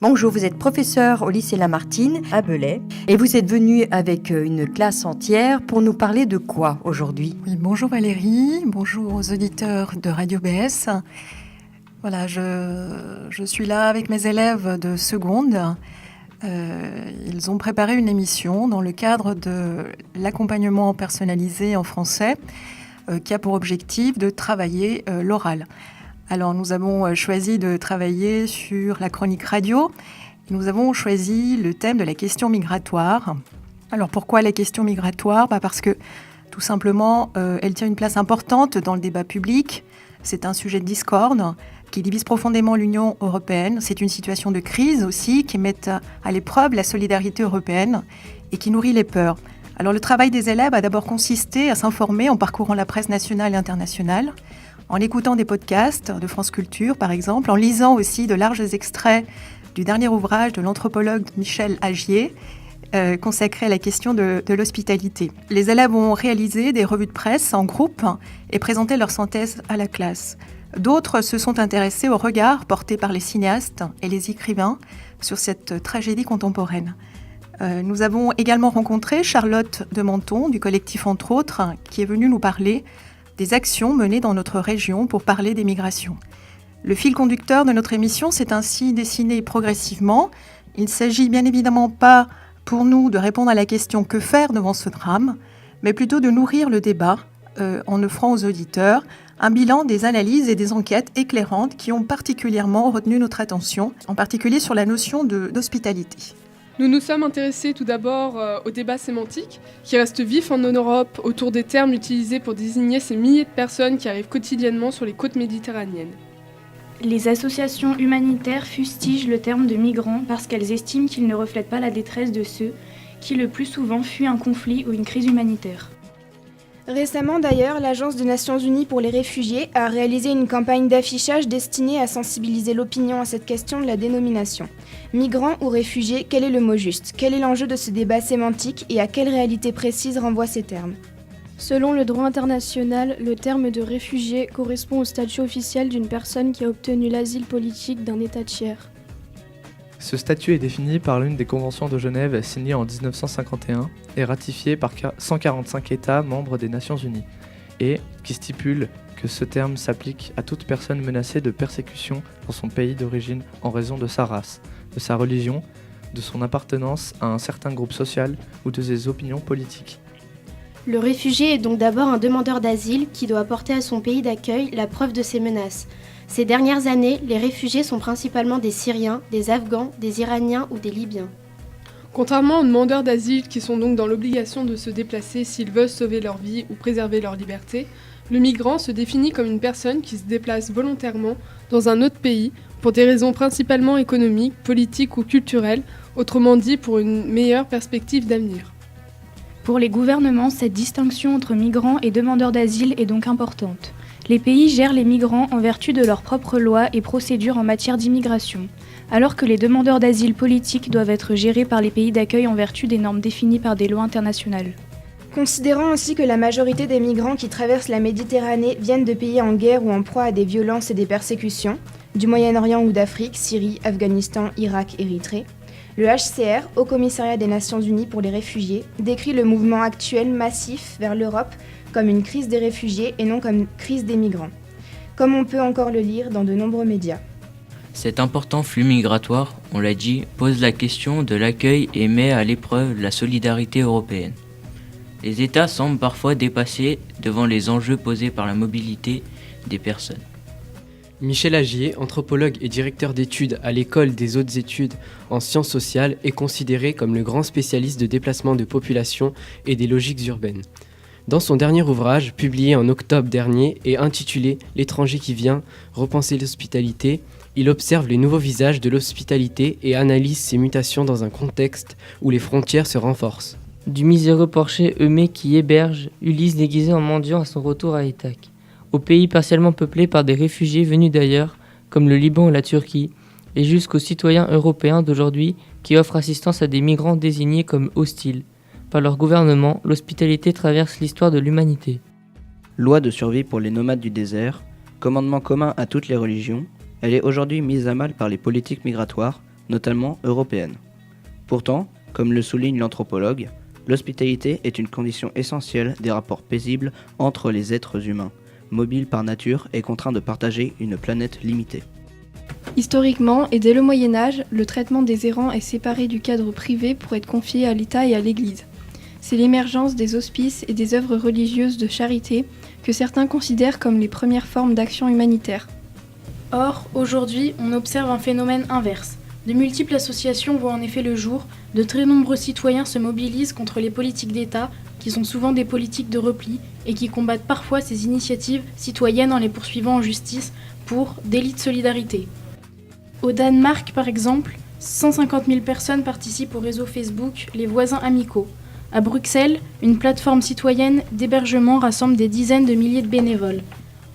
Bonjour, vous êtes professeur au lycée Lamartine à Belay et vous êtes venu avec une classe entière pour nous parler de quoi aujourd'hui ? Oui, bonjour Valérie, bonjour aux auditeurs de Radio BS. Voilà, je suis là avec mes élèves de seconde. Ils ont préparé une émission dans le cadre de l'accompagnement personnalisé en français qui a pour objectif de travailler l'oral. Alors nous avons choisi de travailler sur la chronique radio. Nous avons choisi le thème de la question migratoire. Alors pourquoi la question migratoire ? Parce que tout simplement, elle tient une place importante dans le débat public. C'est un sujet de discorde qui divise profondément l'Union européenne. C'est une situation de crise aussi qui met à l'épreuve la solidarité européenne et qui nourrit les peurs. Alors le travail des élèves a d'abord consisté à s'informer en parcourant la presse nationale et internationale, en écoutant des podcasts de France Culture par exemple, en lisant aussi de larges extraits du dernier ouvrage de l'anthropologue Michel Agier, consacré à la question de l'hospitalité. Les élèves ont réalisé des revues de presse en groupe et présenté leur synthèse à la classe. D'autres se sont intéressés au regard porté par les cinéastes et les écrivains sur cette tragédie contemporaine. Nous avons également rencontré Charlotte de Menton du collectif Entre autres, qui est venue nous parler des actions menées dans notre région pour parler des migrations. Le fil conducteur de notre émission s'est ainsi dessiné progressivement. Il ne s'agit bien évidemment pas pour nous de répondre à la question « Que faire devant ce drame ?», mais plutôt de nourrir le débat en offrant aux auditeurs un bilan des analyses et des enquêtes éclairantes qui ont particulièrement retenu notre attention, en particulier sur la notion d'hospitalité. Nous nous sommes intéressés tout d'abord au débat sémantique, qui reste vif en Europe autour des termes utilisés pour désigner ces milliers de personnes qui arrivent quotidiennement sur les côtes méditerranéennes. Les associations humanitaires fustigent le terme de migrants parce qu'elles estiment qu'il ne reflète pas la détresse de ceux qui le plus souvent fuient un conflit ou une crise humanitaire. Récemment d'ailleurs, l'Agence des Nations Unies pour les réfugiés a réalisé une campagne d'affichage destinée à sensibiliser l'opinion à cette question de la dénomination. Migrants ou réfugiés, quel est le mot juste ? Quel est l'enjeu de ce débat sémantique et à quelle réalité précise renvoient ces termes ? Selon le droit international, le terme de réfugié correspond au statut officiel d'une personne qui a obtenu l'asile politique d'un État tiers. Ce statut est défini par l'une des conventions de Genève signées en 1951 et ratifiée par 145 États membres des Nations Unies, et qui stipule que ce terme s'applique à toute personne menacée de persécution dans son pays d'origine en raison de sa race, de sa religion, de son appartenance à un certain groupe social ou de ses opinions politiques. Le réfugié est donc d'abord un demandeur d'asile qui doit apporter à son pays d'accueil la preuve de ses menaces. Ces dernières années, les réfugiés sont principalement des Syriens, des Afghans, des Iraniens ou des Libyens. Contrairement aux demandeurs d'asile qui sont donc dans l'obligation de se déplacer s'ils veulent sauver leur vie ou préserver leur liberté, le migrant se définit comme une personne qui se déplace volontairement dans un autre pays pour des raisons principalement économiques, politiques ou culturelles, autrement dit pour une meilleure perspective d'avenir. Pour les gouvernements, cette distinction entre migrants et demandeurs d'asile est donc importante. Les pays gèrent les migrants en vertu de leurs propres lois et procédures en matière d'immigration, alors que les demandeurs d'asile politiques doivent être gérés par les pays d'accueil en vertu des normes définies par des lois internationales. Considérant aussi que la majorité des migrants qui traversent la Méditerranée viennent de pays en guerre ou en proie à des violences et des persécutions, du Moyen-Orient ou d'Afrique, Syrie, Afghanistan, Irak, Érythrée, le HCR, Haut Commissariat des Nations Unies pour les réfugiés, décrit le mouvement actuel massif vers l'Europe comme une crise des réfugiés et non comme une crise des migrants, comme on peut encore le lire dans de nombreux médias. Cet important flux migratoire, on l'a dit, pose la question de l'accueil et met à l'épreuve la solidarité européenne. Les États semblent parfois dépassés devant les enjeux posés par la mobilité des personnes. Michel Agier, anthropologue et directeur d'études à l'École des hautes études en sciences sociales, est considéré comme le grand spécialiste de déplacement de population et des logiques urbaines. Dans son dernier ouvrage, publié en octobre dernier et intitulé « L'étranger qui vient, repenser l'hospitalité », il observe les nouveaux visages de l'hospitalité et analyse ses mutations dans un contexte où les frontières se renforcent. Du miséreux porcher Eumée qui héberge Ulysse déguisé en mendiant à son retour à Ithaque. Au pays partiellement peuplé par des réfugiés venus d'ailleurs, comme le Liban ou la Turquie, et jusqu'aux citoyens européens d'aujourd'hui qui offrent assistance à des migrants désignés comme hostiles. Par leur gouvernement, l'hospitalité traverse l'histoire de l'humanité. Loi de survie pour les nomades du désert, commandement commun à toutes les religions, elle est aujourd'hui mise à mal par les politiques migratoires, notamment européennes. Pourtant, comme le souligne l'anthropologue, l'hospitalité est une condition essentielle des rapports paisibles entre les êtres humains, mobiles par nature et contraints de partager une planète limitée. Historiquement, et dès le Moyen-Âge, le traitement des errants est séparé du cadre privé pour être confié à l'État et à l'Église. C'est l'émergence des hospices et des œuvres religieuses de charité que certains considèrent comme les premières formes d'action humanitaire. Or, aujourd'hui, on observe un phénomène inverse. De multiples associations voient en effet le jour, de très nombreux citoyens se mobilisent contre les politiques d'État, qui sont souvent des politiques de repli, et qui combattent parfois ces initiatives citoyennes en les poursuivant en justice pour délit de solidarité. Au Danemark, par exemple, 150 000 personnes participent au réseau Facebook Les Voisins Amicaux. À Bruxelles, une plateforme citoyenne d'hébergement rassemble des dizaines de milliers de bénévoles.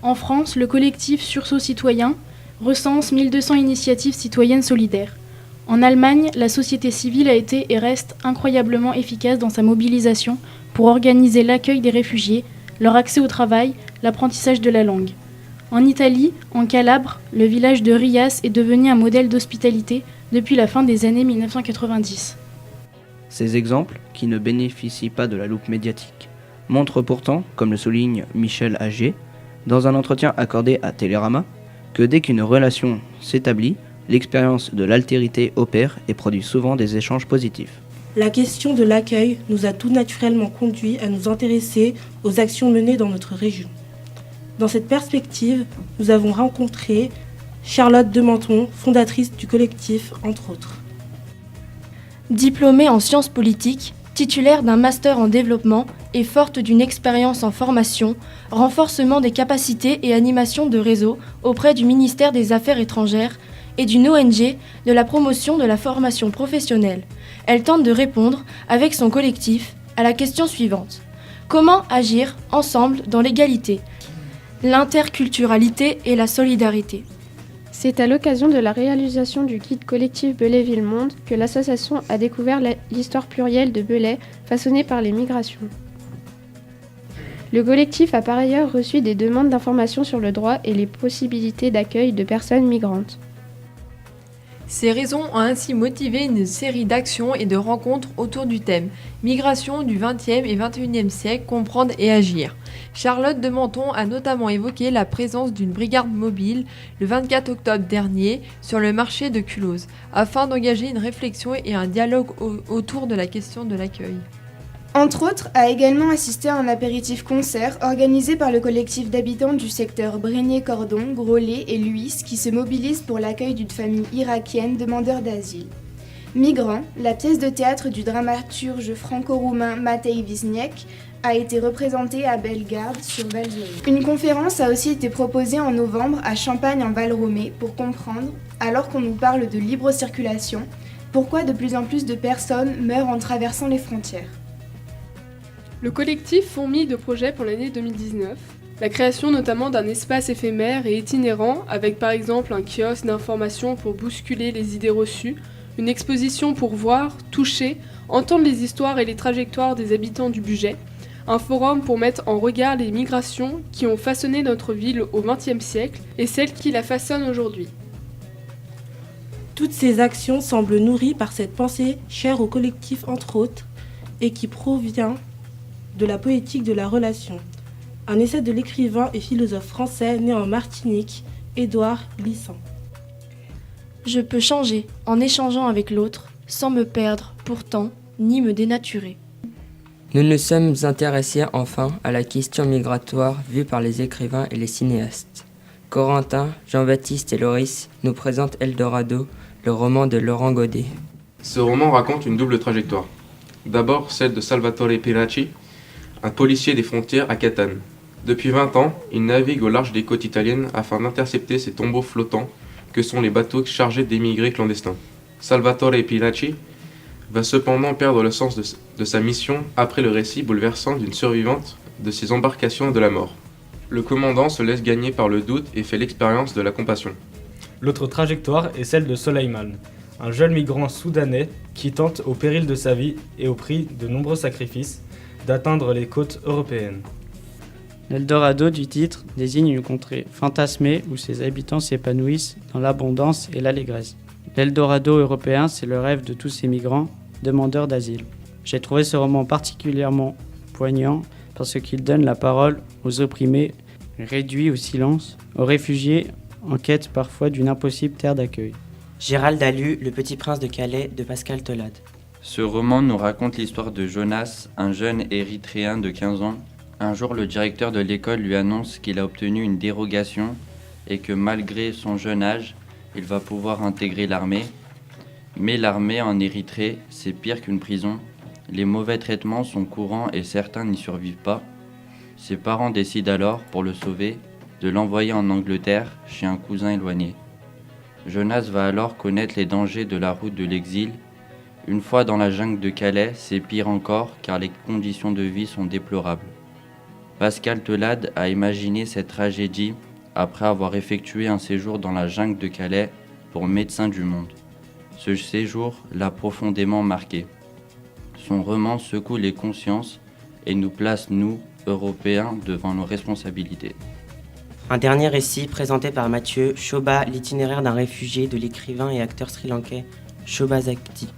En France, le collectif Sursaut Citoyen recense 1200 initiatives citoyennes solidaires. En Allemagne, la société civile a été et reste incroyablement efficace dans sa mobilisation pour organiser l'accueil des réfugiés, leur accès au travail, l'apprentissage de la langue. En Italie, en Calabre, le village de Rias est devenu un modèle d'hospitalité depuis la fin des années 1990. Ces exemples, qui ne bénéficient pas de la loupe médiatique, montrent pourtant, comme le souligne Michel Agier, dans un entretien accordé à Télérama, que dès qu'une relation s'établit, l'expérience de l'altérité opère et produit souvent des échanges positifs. La question de l'accueil nous a tout naturellement conduit à nous intéresser aux actions menées dans notre région. Dans cette perspective, nous avons rencontré Charlotte Dementon, fondatrice du collectif, entre autres. Diplômée en sciences politiques, titulaire d'un master en développement et forte d'une expérience en formation, renforcement des capacités et animation de réseau auprès du ministère des Affaires étrangères et d'une ONG de la promotion de la formation professionnelle, elle tente de répondre, avec son collectif, à la question suivante. Comment agir ensemble dans l'égalité, l'interculturalité et la solidarité? C'est à l'occasion de la réalisation du guide collectif Belay-Ville-Monde que l'association a découvert l'histoire plurielle de Belay façonnée par les migrations. Le collectif a par ailleurs reçu des demandes d'informations sur le droit et les possibilités d'accueil de personnes migrantes. Ces raisons ont ainsi motivé une série d'actions et de rencontres autour du thème « Migration du XXe et XXIe siècle, comprendre et agir ». Charlotte Dementon a notamment évoqué la présence d'une brigade mobile le 24 octobre dernier sur le marché de Culose, afin d'engager une réflexion et un dialogue autour de la question de l'accueil. Entre autres, a également assisté à un apéritif-concert organisé par le collectif d'habitants du secteur Brégnier-Cordon, Groslay et Luis qui se mobilisent pour l'accueil d'une famille irakienne demandeur d'asile. Migrants, la pièce de théâtre du dramaturge franco-roumain Matei Wisniewski a été représentée à Bellegarde sur Valjoie. Une conférence a aussi été proposée en novembre à Champagne en Val-Romée pour comprendre, alors qu'on nous parle de libre circulation, pourquoi de plus en plus de personnes meurent en traversant les frontières. Le collectif fourmille de projets pour l'année 2019, la création notamment d'un espace éphémère et itinérant avec par exemple un kiosque d'information pour bousculer les idées reçues, une exposition pour voir, toucher, entendre les histoires et les trajectoires des habitants du Bugey, un forum pour mettre en regard les migrations qui ont façonné notre ville au XXe siècle et celles qui la façonnent aujourd'hui. Toutes ces actions semblent nourries par cette pensée chère au collectif entre autres et qui provient de la poétique de la relation. Un essai de l'écrivain et philosophe français né en Martinique, Édouard Glissant. Je peux changer en échangeant avec l'autre, sans me perdre pourtant, ni me dénaturer. Nous nous sommes intéressés enfin à la question migratoire vue par les écrivains et les cinéastes. Corentin, Jean-Baptiste et Loris nous présentent Eldorado, le roman de Laurent Godet. Ce roman raconte une double trajectoire. D'abord celle de Salvatore Piracci, un policier des frontières à Catane. Depuis 20 ans, il navigue au large des côtes italiennes afin d'intercepter ces tombeaux flottants que sont les bateaux chargés d'émigrés clandestins. Salvatore Piracci va cependant perdre le sens de sa mission après le récit bouleversant d'une survivante de ces embarcations de la mort. Le commandant se laisse gagner par le doute et fait l'expérience de la compassion. L'autre trajectoire est celle de Soleiman, un jeune migrant soudanais qui tente au péril de sa vie et au prix de nombreux sacrifices d'atteindre les côtes européennes. L'Eldorado du titre désigne une contrée fantasmée où ses habitants s'épanouissent dans l'abondance et l'allégresse. L'Eldorado européen, c'est le rêve de tous ces migrants demandeurs d'asile. J'ai trouvé ce roman particulièrement poignant parce qu'il donne la parole aux opprimés, réduits au silence, aux réfugiés en quête parfois d'une impossible terre d'accueil. Gérald a lu Le Petit Prince de Calais de Pascal Tolade. Ce roman nous raconte l'histoire de Jonas, un jeune érythréen de 15 ans. Un jour, le directeur de l'école lui annonce qu'il a obtenu une dérogation et que malgré son jeune âge, il va pouvoir intégrer l'armée. Mais l'armée en Érythrée, c'est pire qu'une prison. Les mauvais traitements sont courants et certains n'y survivent pas. Ses parents décident alors, pour le sauver, de l'envoyer en Angleterre chez un cousin éloigné. Jonas va alors connaître les dangers de la route de l'exil. Une fois dans la jungle de Calais, c'est pire encore car les conditions de vie sont déplorables. Pascal Tolade a imaginé cette tragédie après avoir effectué un séjour dans la jungle de Calais pour Médecins du Monde. Ce séjour l'a profondément marqué. Son roman secoue les consciences et nous place, nous, Européens, devant nos responsabilités. Un dernier récit présenté par Mathieu, Shobha, l'itinéraire d'un réfugié de l'écrivain et acteur sri-lankais Shobha Zakti.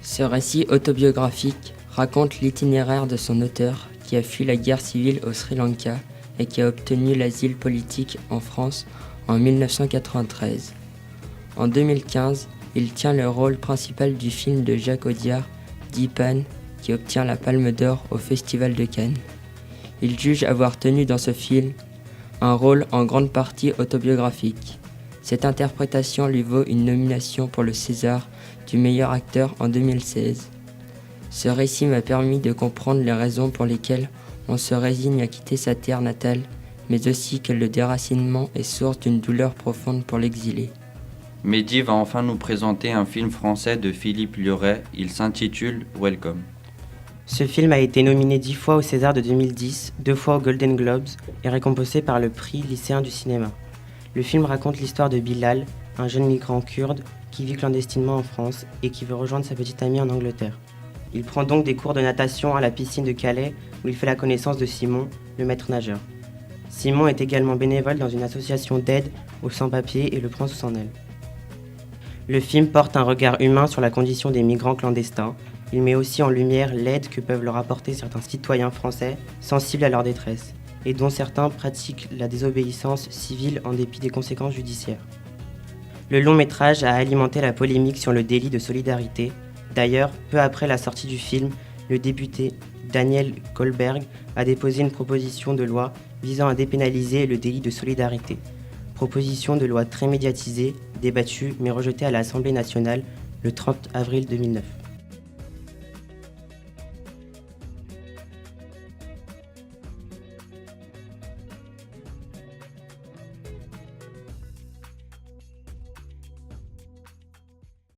Ce récit autobiographique raconte l'itinéraire de son auteur qui a fui la guerre civile au Sri Lanka et qui a obtenu l'asile politique en France en 1993. En 2015, il tient le rôle principal du film de Jacques Audiard, Dipan, qui obtient la Palme d'Or au Festival de Cannes. Il juge avoir tenu dans ce film un rôle en grande partie autobiographique. Cette interprétation lui vaut une nomination pour le César du meilleur acteur en 2016. Ce récit m'a permis de comprendre les raisons pour lesquelles on se résigne à quitter sa terre natale, mais aussi que le déracinement est source d'une douleur profonde pour l'exilé. Mehdi va enfin nous présenter un film français de Philippe Liorey. Il s'intitule Welcome. Ce film a été nominé 10 fois au César de 2010, 2 fois aux Golden Globes et récompensé par le prix lycéen du cinéma. Le film raconte l'histoire de Bilal, un jeune migrant kurde qui vit clandestinement en France et qui veut rejoindre sa petite amie en Angleterre. Il prend donc des cours de natation à la piscine de Calais où il fait la connaissance de Simon, le maître nageur. Simon est également bénévole dans une association d'aide aux sans-papiers et le prend sous son aile. Le film porte un regard humain sur la condition des migrants clandestins. Il met aussi en lumière l'aide que peuvent leur apporter certains citoyens français sensibles à leur détresse et dont certains pratiquent la désobéissance civile en dépit des conséquences judiciaires. Le long métrage a alimenté la polémique sur le délit de solidarité. D'ailleurs, peu après la sortie du film, le député Daniel Goldberg a déposé une proposition de loi visant à dépénaliser le délit de solidarité. Proposition de loi très médiatisée, débattue mais rejetée à l'Assemblée nationale le 30 avril 2009.